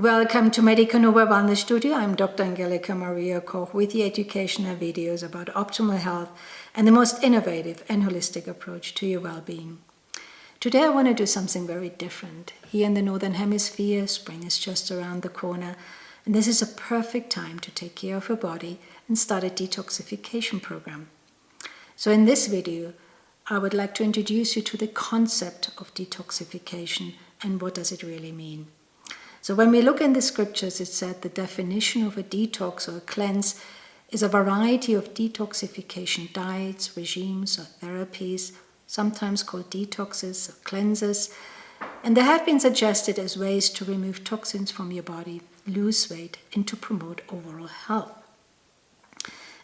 Welcome to Medica Nova Wellness Studio. I'm Dr. Angelika Maria Koch with the educational videos about optimal health and the most innovative and holistic approach to your well-being. Today I want to do something very different. Here in the Northern Hemisphere, spring is just around the corner, and this is a perfect time to take care of your body and start a detoxification program. So in this video, I would like to introduce you to the concept of detoxification and what does it really mean. So when we look in the scriptures, it said the definition of a detox or a cleanse is a variety of detoxification diets, regimes, or therapies, sometimes called detoxes or cleanses. And they have been suggested as ways to remove toxins from your body, lose weight, and to promote overall health.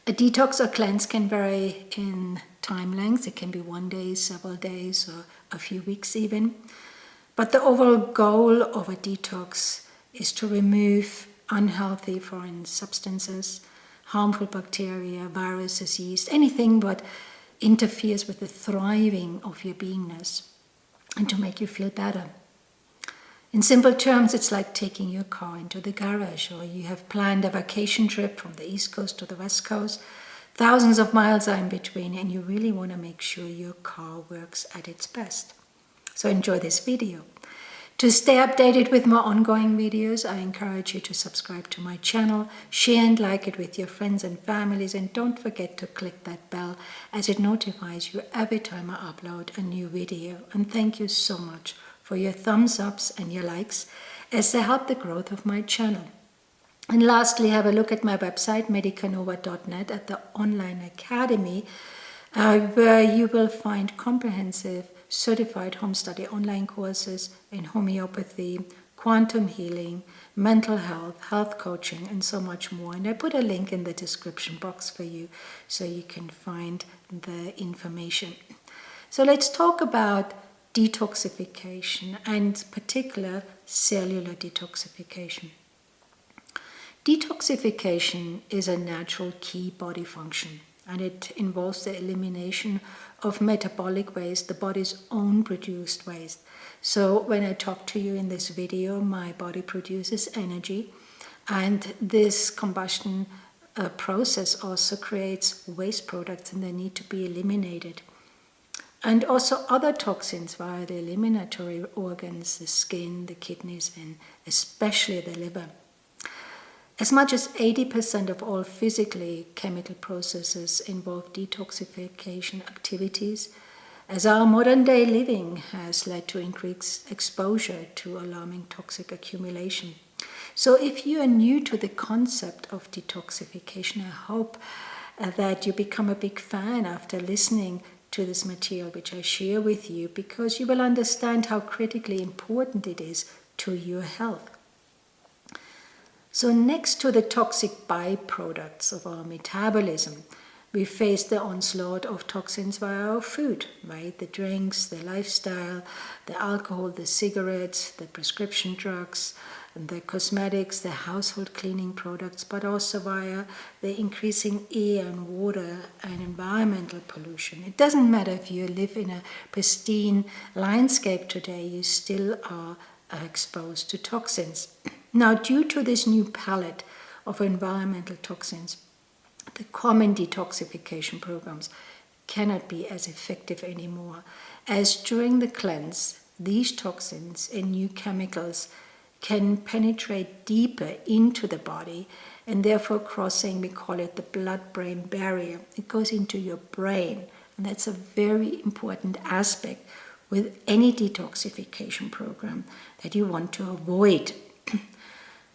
A detox or cleanse can vary in time length. It can be 1 day, several days, or a few weeks even. But the overall goal of a detox is to remove unhealthy foreign substances, harmful bacteria, viruses, yeast, anything what interferes with the thriving of your beingness, and to make you feel better. In simple terms, it's like taking your car into the garage, or you have planned a vacation trip from the East Coast to the West Coast. Thousands of miles are in between, and you really want to make sure your car works at its best. So enjoy this video. To stay updated with more ongoing videos, I encourage you to subscribe to my channel, share and like it with your friends and families, and don't forget to click that bell as it notifies you every time I upload a new video. And thank you so much for your thumbs ups and your likes as they help the growth of my channel. And lastly, have a look at my website, medicanova.net, at the online academy, where you will find comprehensive certified home study online courses in homeopathy, quantum healing, mental health, health coaching, and so much more. And I put a link in the description box for you so you can find the information. So let's talk about detoxification, and in particular cellular detoxification. Detoxification is a natural key body function, and it involves the elimination of metabolic waste, the body's own produced waste. So when I talk to you in this video, my body produces energy, and this combustion process also creates waste products, and they need to be eliminated. And also other toxins via the eliminatory organs, the skin, the kidneys, and especially the liver. As much as 80% of all physically chemical processes involve detoxification activities, as our modern day living has led to increased exposure to alarming toxic accumulation. So if you are new to the concept of detoxification, I hope that you become a big fan after listening to this material which I share with you, because you will understand how critically important it is to your health. So next to the toxic byproducts of our metabolism, we face the onslaught of toxins via our food, right? The drinks, the lifestyle, the alcohol, the cigarettes, the prescription drugs, and the cosmetics, the household cleaning products, but also via the increasing air and water and environmental pollution. It doesn't matter if you live in a pristine landscape today, you still are exposed to toxins. Now, due to this new palette of environmental toxins, the common detoxification programs cannot be as effective anymore, as during the cleanse, these toxins and new chemicals can penetrate deeper into the body, and therefore crossing, we call it the blood-brain barrier. It goes into your brain, and that's a very important aspect with any detoxification program that you want to avoid.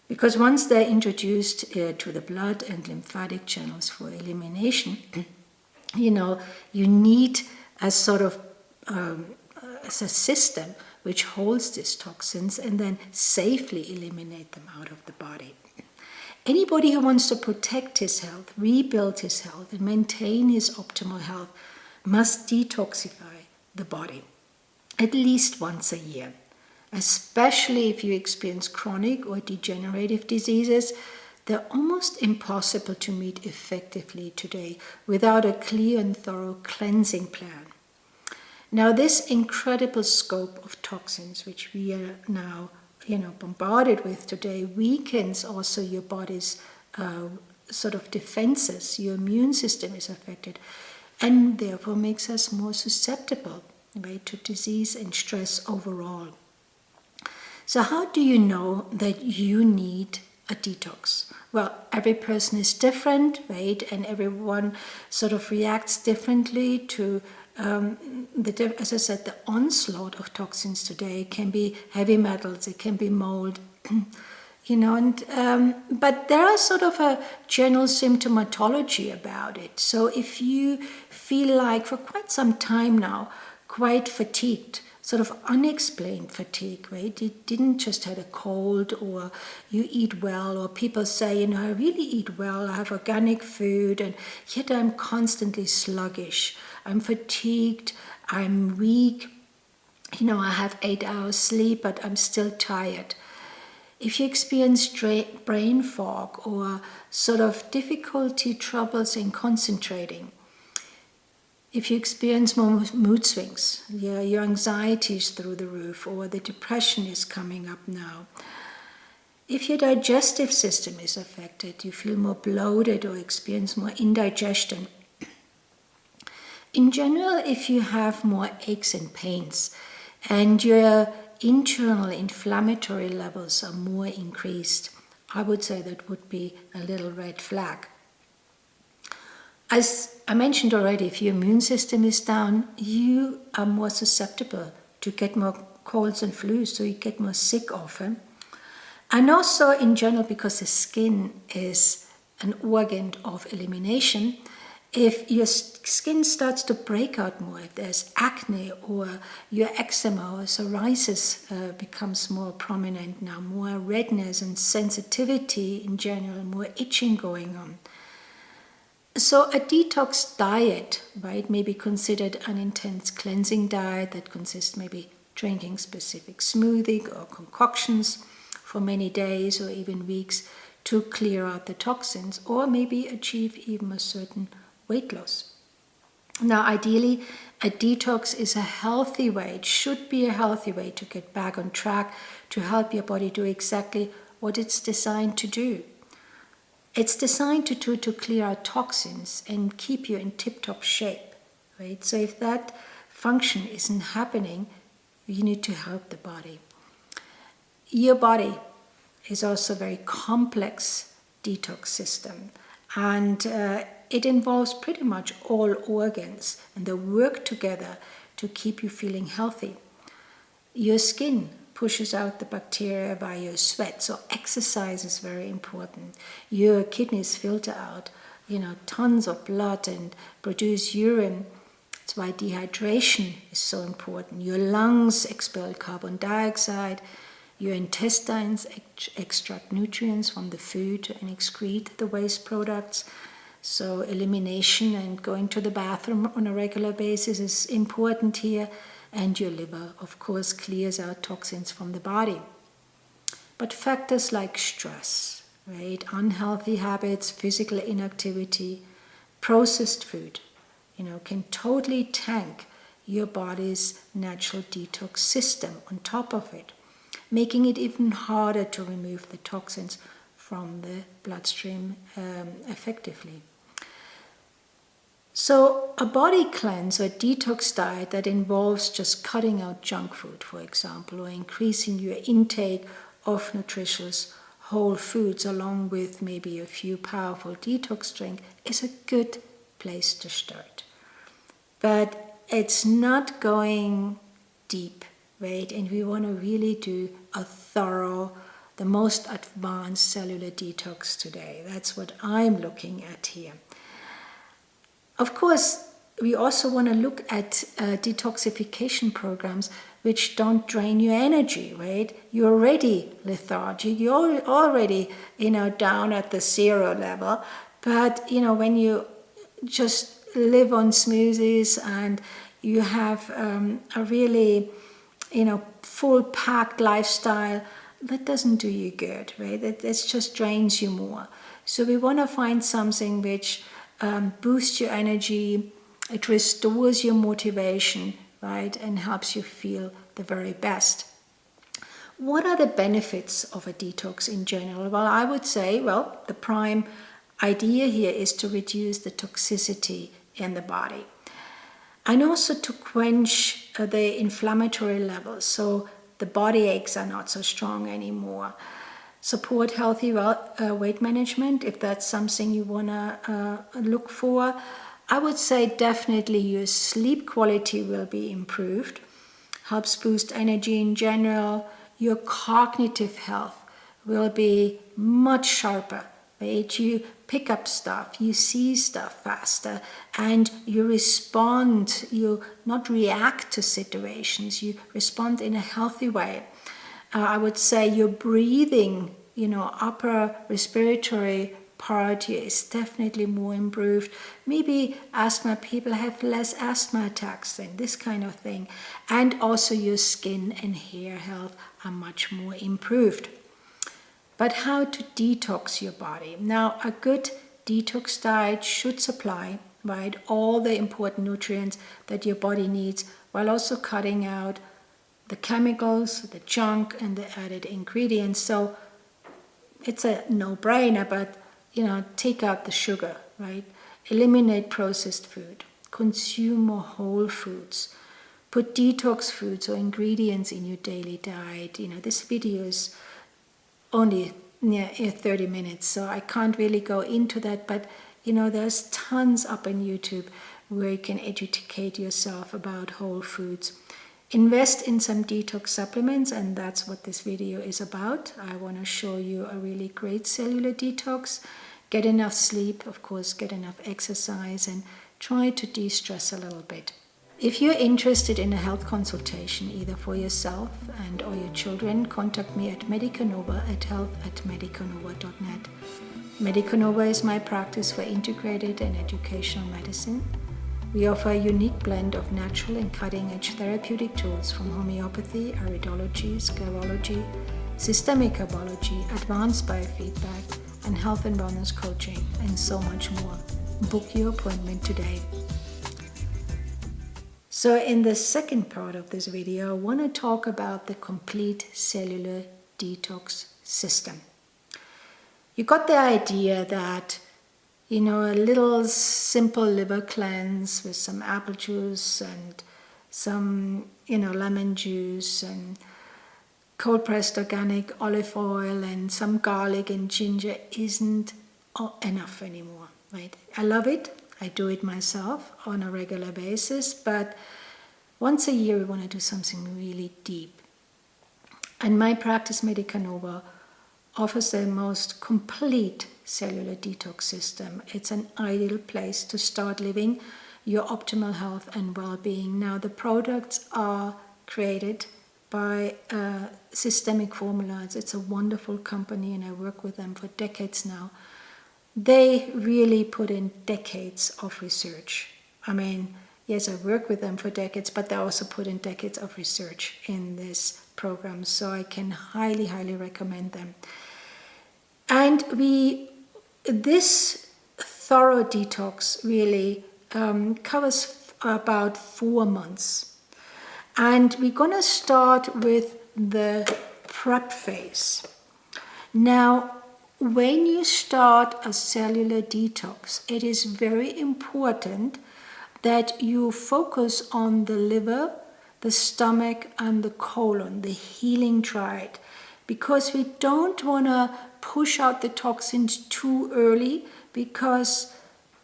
Because once they're introduced to the blood and lymphatic channels for elimination, you need a sort of a system which holds these toxins and then safely eliminate them out of the body. Anybody who wants to protect his health, rebuild his health, and maintain his optimal health must detoxify the body at least once a year. Especially if you experience chronic or degenerative diseases, they're almost impossible to meet effectively today without a clear and thorough cleansing plan. Now, this incredible scope of toxins, which we are now bombarded with today weakens also your body's sort of defenses. Your immune system is affected, and therefore makes us more susceptible, right, to disease and stress overall. So how do you know that you need a detox? Well, every person is different, right, and everyone sort of reacts differently to as I said, the onslaught of toxins today. It can be heavy metals, it can be mold, but there are sort of a general symptomatology about it. So if you feel like for quite some time now, quite fatigued, sort of unexplained fatigue, right? You didn't just had a cold, or you eat well, or people say, I really eat well, I have organic food, and yet I'm constantly sluggish. I'm fatigued, I'm weak, I have 8 hours sleep, but I'm still tired. If you experience brain fog or sort of difficulty, troubles in concentrating, if you experience more mood swings, your anxiety is through the roof, or the depression is coming up now. If your digestive system is affected, you feel more bloated or experience more indigestion. In general, if you have more aches and pains, and your internal inflammatory levels are more increased, I would say that would be a little red flag. As I mentioned already, if your immune system is down, you are more susceptible to get more colds and flus, so you get more sick often. And also in general, because the skin is an organ of elimination, if your skin starts to break out more, if there's acne or your eczema or psoriasis becomes more prominent now, more redness and sensitivity in general, more itching going on. So a detox diet, right, may be considered an intense cleansing diet that consists maybe drinking specific smoothie or concoctions for many days or even weeks to clear out the toxins, or maybe achieve even a certain weight loss. Now, ideally, a detox is a healthy way, it should be a healthy way to get back on track, to help your body do exactly what it's designed to do. It's designed to clear out toxins and keep you in tip-top shape, right? So if that function isn't happening, you need to help the body. Your body is also a very complex detox system, and it involves pretty much all organs, and they work together to keep you feeling healthy. Your skin pushes out the bacteria via your sweat, so exercise is very important. Your kidneys filter out, tons of blood and produce urine. That's why dehydration is so important. Your lungs expel carbon dioxide. Your intestines extract nutrients from the food and excrete the waste products. So elimination and going to the bathroom on a regular basis is important here. And your liver, of course, clears out toxins from the body. But factors like stress, right, unhealthy habits, physical inactivity, processed food, can totally tank your body's natural detox system on top of it, making it even harder to remove the toxins from the bloodstream effectively. So a body cleanse or detox diet that involves just cutting out junk food, for example, or increasing your intake of nutritious whole foods along with maybe a few powerful detox drinks is a good place to start. But it's not going deep, right? And we want to really do a thorough, the most advanced cellular detox today. That's what I'm looking at here. Of course, we also want to look at detoxification programs which don't drain your energy, right? You're already lethargic, you're already, down at the zero level. But, when you just live on smoothies and you have a really, full packed lifestyle, that doesn't do you good, right? That just drains you more. So we want to find something which boosts your energy, it restores your motivation, right, and helps you feel the very best. What are the benefits of a detox in general? Well, I would say, the prime idea here is to reduce the toxicity in the body, and also to quench the inflammatory levels, so the body aches are not so strong anymore. Support healthy weight management, if that's something you want to look for. I would say definitely your sleep quality will be improved, helps boost energy in general. Your cognitive health will be much sharper, right? You pick up stuff, you see stuff faster, and you respond, you not react to situations, you respond in a healthy way. I would say your breathing, upper respiratory part here is definitely more improved. Maybe asthma people have less asthma attacks and this kind of thing. And also your skin and hair health are much more improved. But how to detox your body? Now, a good detox diet should supply, right, all the important nutrients that your body needs, while also cutting out the chemicals, the junk, and the added ingredients. So it's a no-brainer, but take out the sugar, right? Eliminate processed food. Consume more whole foods. Put detox foods or ingredients in your daily diet. This video is only 30 minutes, so I can't really go into that, but there's tons up on YouTube where you can educate yourself about whole foods. Invest in some detox supplements, and that's what this video is about. I want to show you a really great cellular detox. Get enough sleep, of course, get enough exercise, and try to de-stress a little bit. If you're interested in a health consultation, either for yourself and or your children, contact me at Medica Nova at health@medicanova.net. Medica Nova is my practice for integrated and educational medicine. We offer a unique blend of natural and cutting-edge therapeutic tools from homeopathy, iridology, sclerology, systemic herbology, advanced biofeedback, and health and wellness coaching, and so much more. Book your appointment today. So in the second part of this video, I want to talk about the complete cellular detox system. You got the idea that a little simple liver cleanse with some apple juice and some, lemon juice and cold-pressed organic olive oil and some garlic and ginger isn't enough anymore, right? I love it. I do it myself on a regular basis, but once a year we want to do something really deep. And my practice, Medica Nova, offers the most complete cellular detox system. It's an ideal place to start living your optimal health and well-being. Now, the products are created by Systemic Formulas. It's a wonderful company, and I work with them for decades now. They really put in decades of research. I mean, yes, I work with them for decades, but they also put in decades of research in this program, so I can highly, highly recommend them. And this thorough detox really covers about 4 months. And we're going to start with the prep phase. Now, when you start a cellular detox, it is very important that you focus on the liver, the stomach, and the colon, the healing triad, because we don't want to push out the toxins too early, because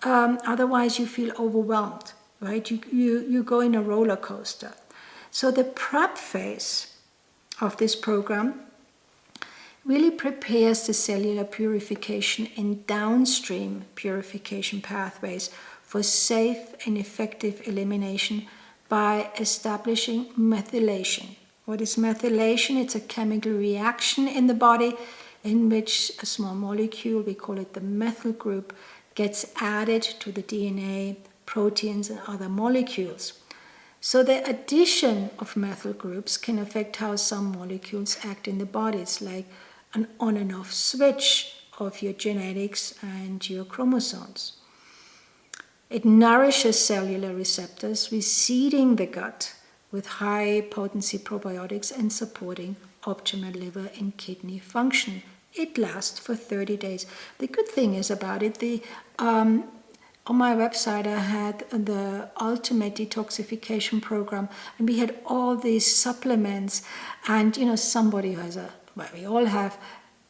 otherwise you feel overwhelmed, right? You go in a roller coaster. So the prep phase of this program really prepares the cellular purification and downstream purification pathways for safe and effective elimination by establishing methylation. What is methylation? It's a chemical reaction in the body in which a small molecule, we call it the methyl group, gets added to the DNA, proteins, and other molecules. So the addition of methyl groups can affect how some molecules act in the body. It's like an on and off switch of your genetics and your chromosomes. It nourishes cellular receptors, reseeding the gut with high potency probiotics and supporting optimal liver and kidney function. It lasts for 30 days. The good thing is about it, on my website I had the ultimate detoxification program, and we had all these supplements. And somebody who has we all have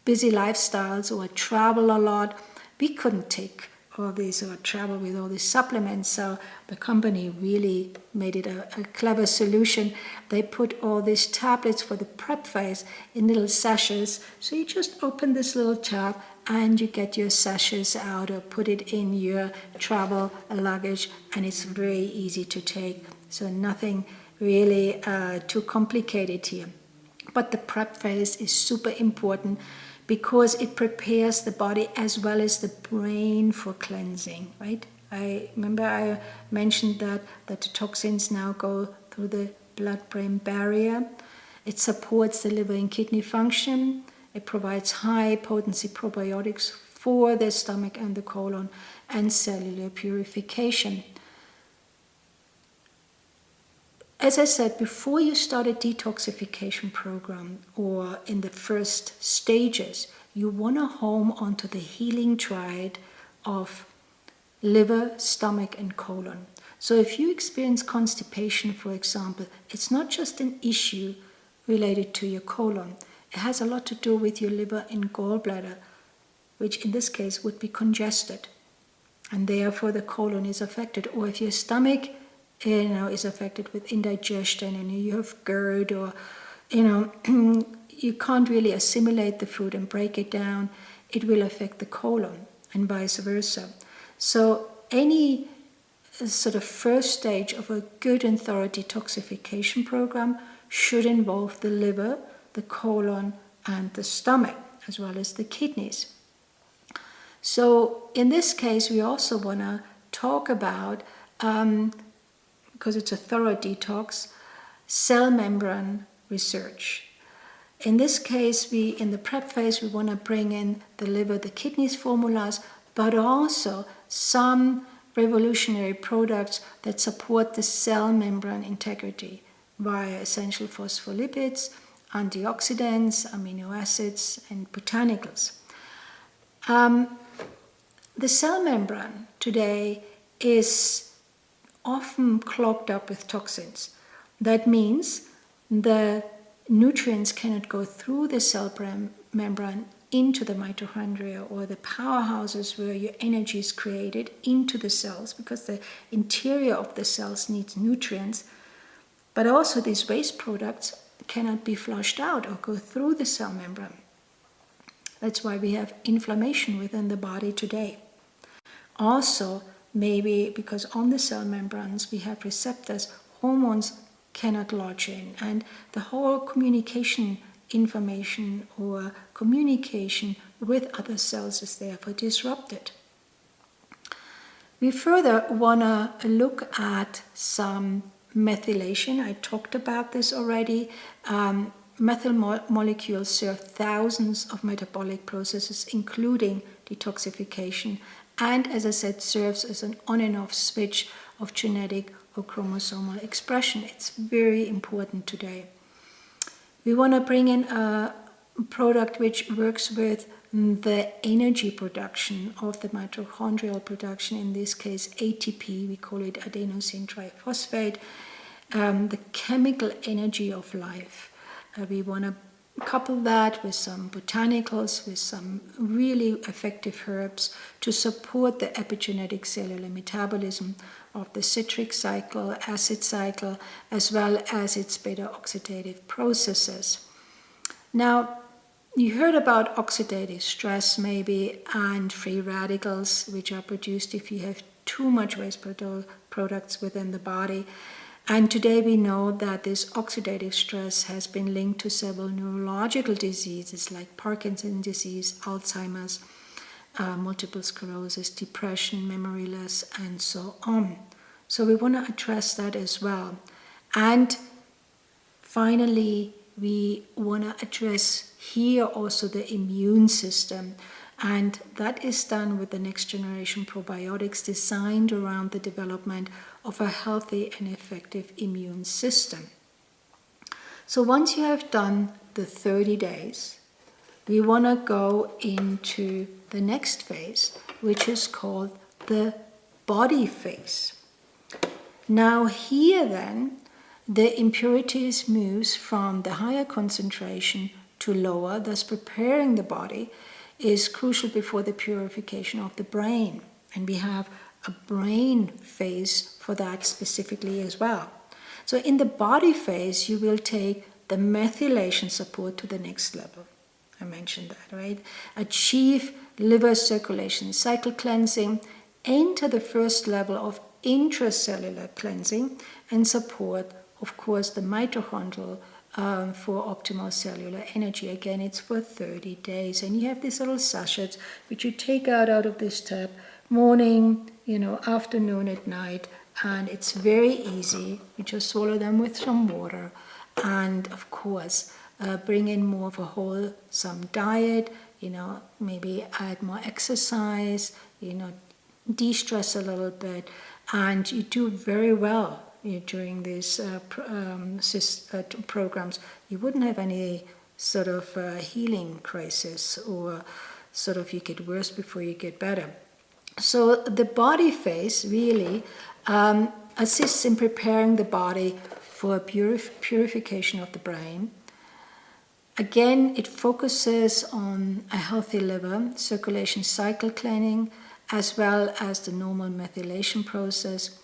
busy lifestyles or travel a lot. We couldn't take all these or travel with all these supplements, so the company really made it a clever solution. They put all these tablets for the prep phase in little sachets, so you just open this little tab and you get your sachets out or put it in your travel luggage, and it's very easy to take, so nothing really too complicated here. But the prep phase is super important because it prepares the body as well as the brain for cleansing, right? I remember I mentioned that the toxins now go through the blood-brain barrier. It supports the liver and kidney function. It provides high-potency probiotics for the stomach and the colon, and cellular purification. As I said, before you start a detoxification program or in the first stages, you want to home onto the healing triad of liver, stomach, and colon. So if you experience constipation, for example, it's not just an issue related to your colon. It has a lot to do with your liver and gallbladder, which in this case would be congested, and therefore the colon is affected. Or if your stomach is affected with indigestion and you have GERD, or you can't really assimilate the food and break it down, it will affect the colon, and vice versa. So any sort of first stage of a good and thorough detoxification program should involve the liver, the colon, and the stomach, as well as the kidneys. So in this case, we also want to talk about, because it's a thorough detox, cell membrane research. In this case, in the prep phase, we want to bring in the liver, the kidneys formulas, but also some revolutionary products that support the cell membrane integrity via essential phospholipids, antioxidants, amino acids, and botanicals. The cell membrane today is often clogged up with toxins. That means the nutrients cannot go through the cell membrane into the mitochondria, or the powerhouses where your energy is created, into the cells, because the interior of the cells needs nutrients. But also these waste products cannot be flushed out or go through the cell membrane. That's why we have inflammation within the body today. Also, maybe because on the cell membranes we have receptors, hormones cannot lodge in, and the whole communication information or communication with other cells is therefore disrupted. We further want to look at some methylation. I talked about this already. Methyl molecules serve thousands of metabolic processes, including detoxification, and as I said, serves as an on and off switch of genetic or chromosomal expression. It's very important today. We want to bring in a product which works with the energy production of the mitochondrial production, in this case ATP, we call it adenosine triphosphate, the chemical energy of life. We want to couple that with some botanicals, with some really effective herbs to support the epigenetic cellular metabolism of the citric cycle, acid cycle, as well as its beta-oxidative processes. Now, you heard about oxidative stress maybe, and free radicals, which are produced if you have too much waste products within the body. And today we know that this oxidative stress has been linked to several neurological diseases like Parkinson's disease, Alzheimer's, multiple sclerosis, depression, memory loss, and so on. So we want to address that as well. And finally, we want to address here also the immune system. And that is done with the next generation probiotics designed around the development of a healthy and effective immune system. So once you have done the 30 days, we want to go into the next phase, which is called the body phase. Now here then, the impurities moves from the higher concentration to lower, thus preparing the body is crucial before the purification of the brain. And we have a brain phase for that specifically as well. So in the body phase, you will take the methylation support to the next level. I mentioned that, right? Achieve liver circulation, cycle cleansing, enter the first level of intracellular cleansing, and support, of course, the mitochondrial for optimal cellular energy. Again, it's for 30 days. And you have these little sachets which you take out of this tub, morning, afternoon, at night, and it's very easy. You just swallow them with some water, and of course, bring in more of a wholesome diet, maybe add more exercise, de-stress a little bit, and you do very well during these programs. You wouldn't have any sort of healing crisis, or sort of you get worse before you get better. So the body phase really assists in preparing the body for purification of the brain. Again, it focuses on a healthy liver, circulation cycle cleaning, as well as the normal methylation process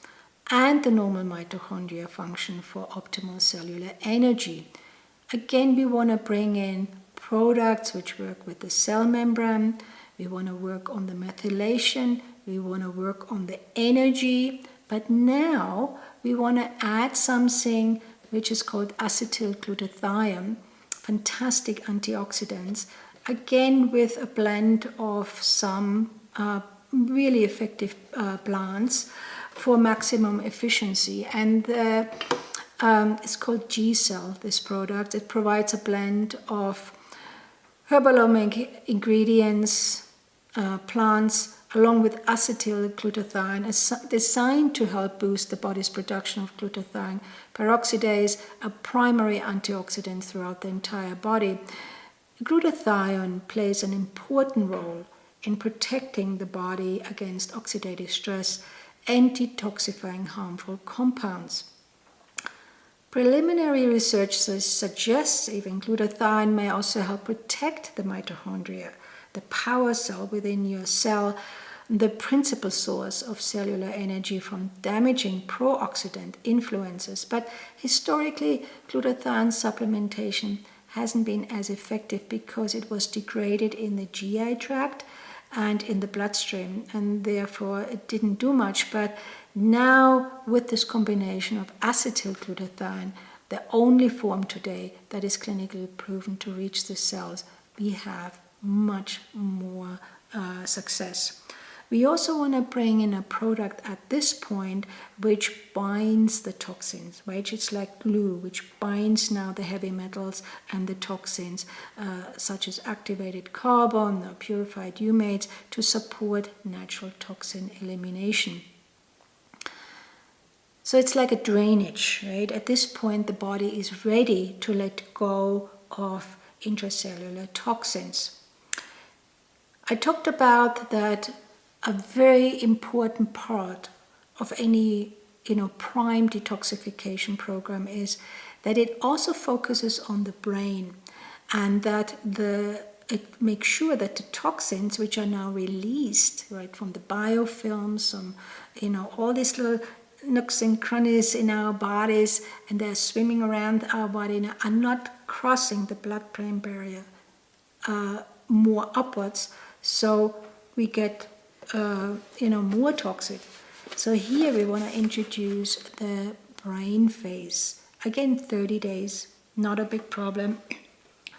and the normal mitochondria function for optimal cellular energy. Again, we want to bring in products which work with the cell membrane. We want to work on the methylation. We want to work on the energy. But now we want to add something which is called acetylglutathione, fantastic antioxidants, again with a blend of some really effective plants for maximum efficiency. And it's called G-Cell, this product. It provides a blend of herbalomic ingredients, plants, along with acetylglutathione, designed to help boost the body's production of glutathione peroxidase, a primary antioxidant throughout the entire body. Glutathione plays an important role in protecting the body against oxidative stress and detoxifying harmful compounds. Preliminary research suggests even glutathione may also help protect the mitochondria, the power cell within your cell, the principal source of cellular energy, from damaging pro-oxidant influences. But historically, glutathione supplementation hasn't been as effective because it was degraded in the GI tract and in the bloodstream, and therefore it didn't do much. But now, with this combination of acetylglutathione, the only form today that is clinically proven to reach the cells, we have much more success. We also want to bring in a product at this point which binds the toxins, right? It's like glue, which binds now the heavy metals and the toxins, such as activated carbon or purified humates, to support natural toxin elimination. So it's like a drainage, right? At this point, the body is ready to let go of intracellular toxins. I talked about that a very important part of any prime detoxification program is that it also focuses on the brain, and that it makes sure that the toxins which are now released, right, from the biofilms, all these little nooks and crannies in our bodies, and they're swimming around our body now, are not crossing the blood-brain barrier more upwards, so we get more toxic. So here we want to introduce the brain phase. Again, 30 days, not a big problem.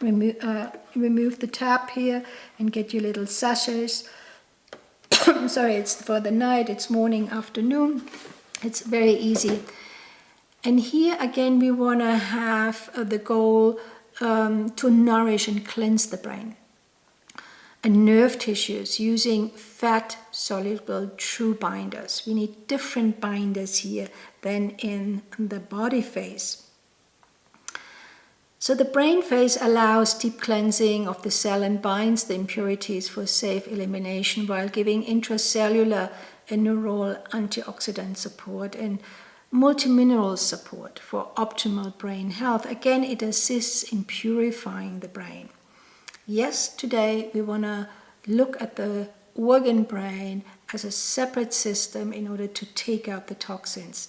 Remove the tap here and get your little sachets. Sorry, it's for the night, it's morning, afternoon. It's very easy. And here again, we want to have the goal to nourish and cleanse the brain and nerve tissues using fat-soluble true binders. We need different binders here than in the body phase. So the brain phase allows deep cleansing of the cell and binds the impurities for safe elimination while giving intracellular and neural antioxidant support and multimineral support for optimal brain health. Again, it assists in purifying the brain. Yes, today we want to look at the organ brain as a separate system in order to take out the toxins.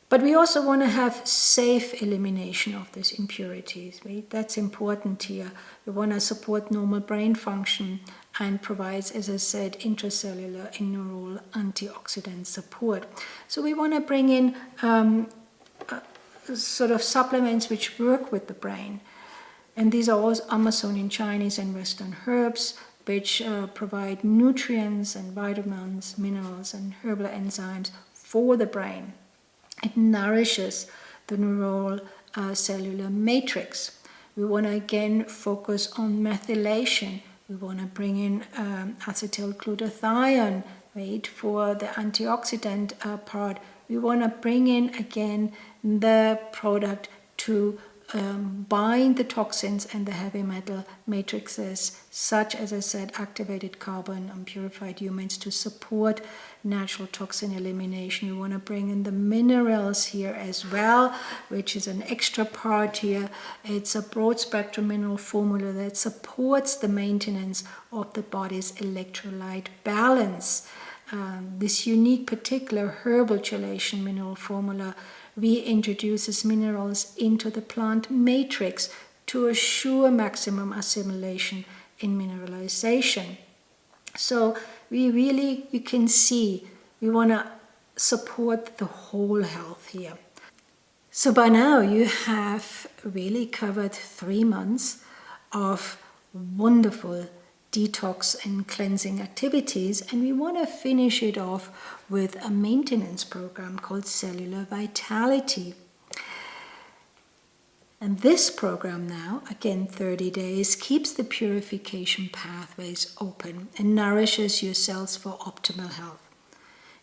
But we also want to have safe elimination of these impurities. Right? That's important here. We want to support normal brain function and provides, as I said, intracellular and neural antioxidant support. So we want to bring in sort of supplements which work with the brain. And these are all Amazonian, Chinese, and Western herbs, which provide nutrients and vitamins, minerals, and herbal enzymes for the brain. It nourishes the neural cellular matrix. We want to again focus on methylation. We want to bring in acetylglutathione, right, for the antioxidant part. We want to bring in again the product to bind the toxins and the heavy metal matrices, such as I said, activated carbon and purified humans, to support natural toxin elimination. We want to bring in the minerals here as well, which is an extra part here. It's a broad spectrum mineral formula that supports the maintenance of the body's electrolyte balance. This unique particular herbal chelation mineral formula reintroduces minerals into the plant matrix to assure maximum assimilation in mineralization. So you can see, we want to support the whole health here. So by now you have really covered 3 months of wonderful detox and cleansing activities, and we want to finish it off with a maintenance program called Cellular Vitality. And this program now, again 30 days, keeps the purification pathways open and nourishes your cells for optimal health.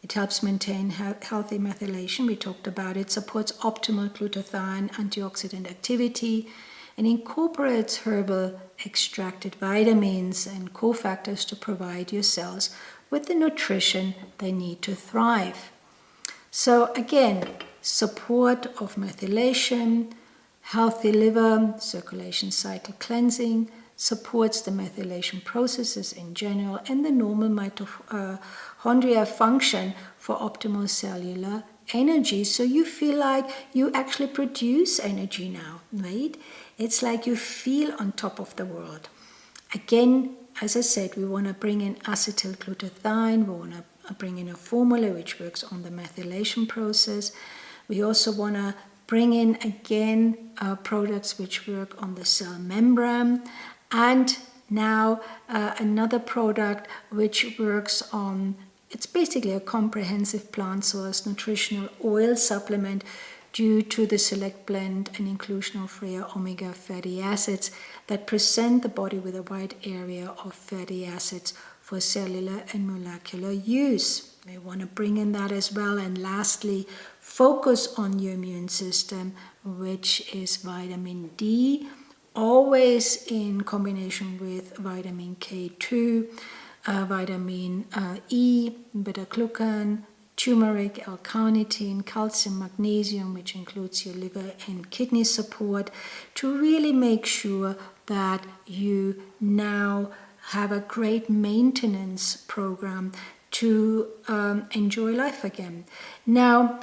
It helps maintain healthy methylation, we talked about it, supports optimal glutathione antioxidant activity, and incorporates herbal extracted vitamins and cofactors to provide your cells with the nutrition they need to thrive. So again, support of methylation, healthy liver, circulation cycle cleansing, supports the methylation processes in general and the normal mitochondria function for optimal cellular energy. So you feel like you actually produce energy now, right? It's like you feel on top of the world. Again, as I said, we want to bring in acetylglutathione. We want to bring in a formula which works on the methylation process. We also want to bring in again products which work on the cell membrane. And now another product which works on, it's basically a comprehensive plant source nutritional oil supplement due to the select blend and inclusion of rare omega fatty acids that present the body with a wide area of fatty acids for cellular and molecular use. We want to bring in that as well. And lastly, focus on your immune system, which is vitamin D, always in combination with vitamin K2, vitamin E, beta-glucan, turmeric, L-carnitine, calcium, magnesium, which includes your liver and kidney support, to really make sure that you now have a great maintenance program to enjoy life again. Now,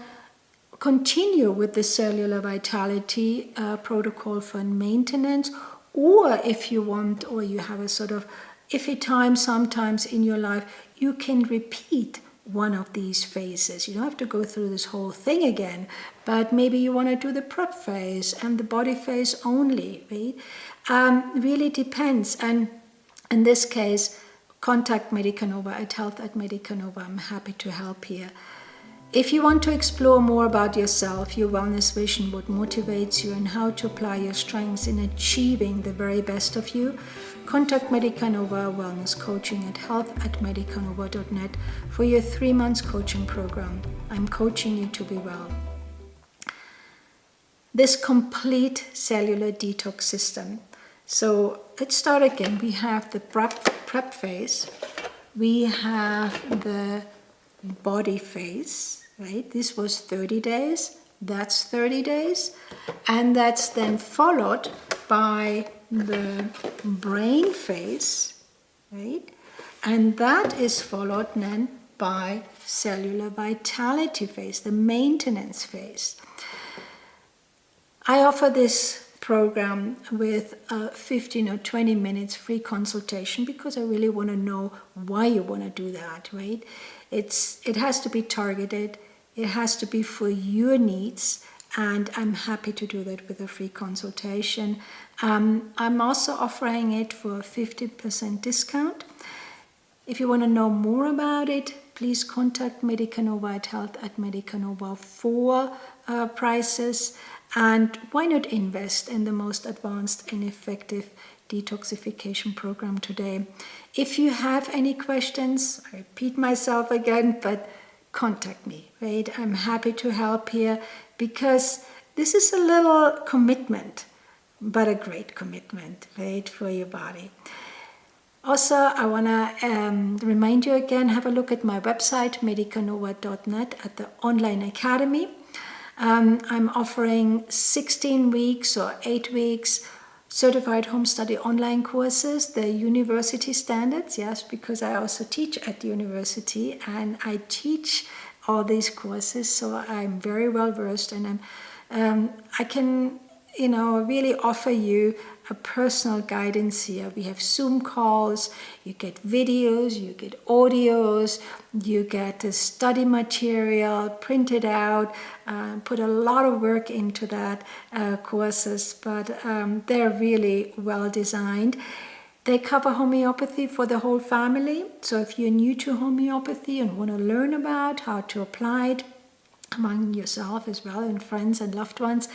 continue with the Cellular Vitality protocol for maintenance, or if you want, or you have a sort of iffy time sometimes in your life, you can repeat one of these phases. You don't have to go through this whole thing again, but maybe you want to do the prep phase and the body phase only, right? Really depends. And in this case, contact Medica Nova at health@Medica Nova. I'm happy to help here. If you want to explore more about yourself, your wellness vision, what motivates you, and how to apply your strengths in achieving the very best of you, contact Medica Nova Wellness Coaching at health@medicanova.net for your 3 months coaching program. I'm coaching you to be well. this complete cellular detox system. So let's start again. We have the prep phase. We have the body phase, right? This was 30 days. That's 30 days. And that's then followed by the brain phase, right? And that is followed then by cellular vitality phase, the maintenance phase. I offer this program with 15 or 20 minutes free consultation because I really want to know why you want to do that, right? It has to be targeted, it has to be for your needs, and I'm happy to do that with a free consultation. I'm also offering it for a 50% discount. If you want to know more about it, please contact Medica Nova Health at Medica Nova for prices. And why not invest in the most advanced and effective detoxification program today? If you have any questions, I repeat myself again, but contact me, right? I'm happy to help here because this is a little commitment, but a great commitment, right, for your body. Also, I want to remind you again, have a look at my website, medicanova.net, at the online academy. I'm offering 16 weeks or 8 weeks certified home study online courses, the university standards, yes, because I also teach at the university and I teach all these courses, so I'm very well versed, and I can, really offer you a personal guidance here. We have Zoom calls, you get videos, you get audios, you get the study material printed out, put a lot of work into that courses, but they're really well designed. They cover homeopathy for the whole family. So if you're new to homeopathy and want to learn about how to apply it among yourself as well and friends and loved ones,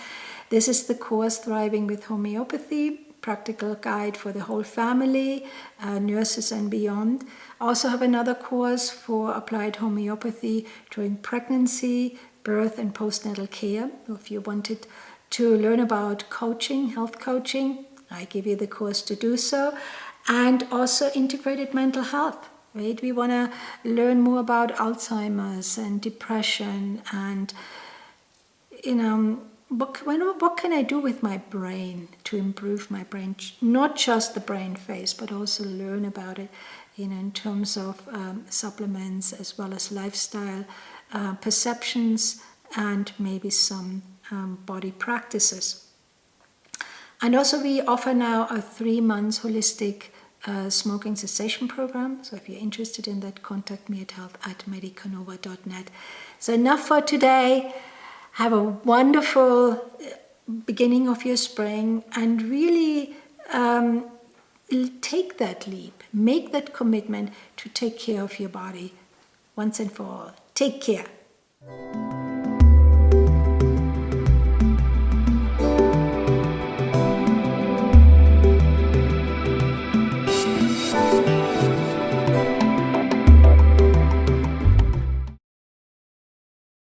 this is the course Thriving with Homeopathy, practical guide for the whole family, nurses and beyond. Also have another course for applied homeopathy during pregnancy, birth and postnatal care. If you wanted to learn about coaching, health coaching, I give you the course to do so. And also integrated mental health, right? We want to learn more about Alzheimer's and depression and, what can I do with my brain to improve my brain? Not just the brain phase, but also learn about it, in terms of supplements as well as lifestyle perceptions and maybe some body practices. And also we offer now a 3 months holistic smoking cessation program. So if you're interested in that, contact me at health@medicanova.net. So enough for today. Have a wonderful beginning of your spring and really take that leap. Make that commitment to take care of your body once and for all. Take care.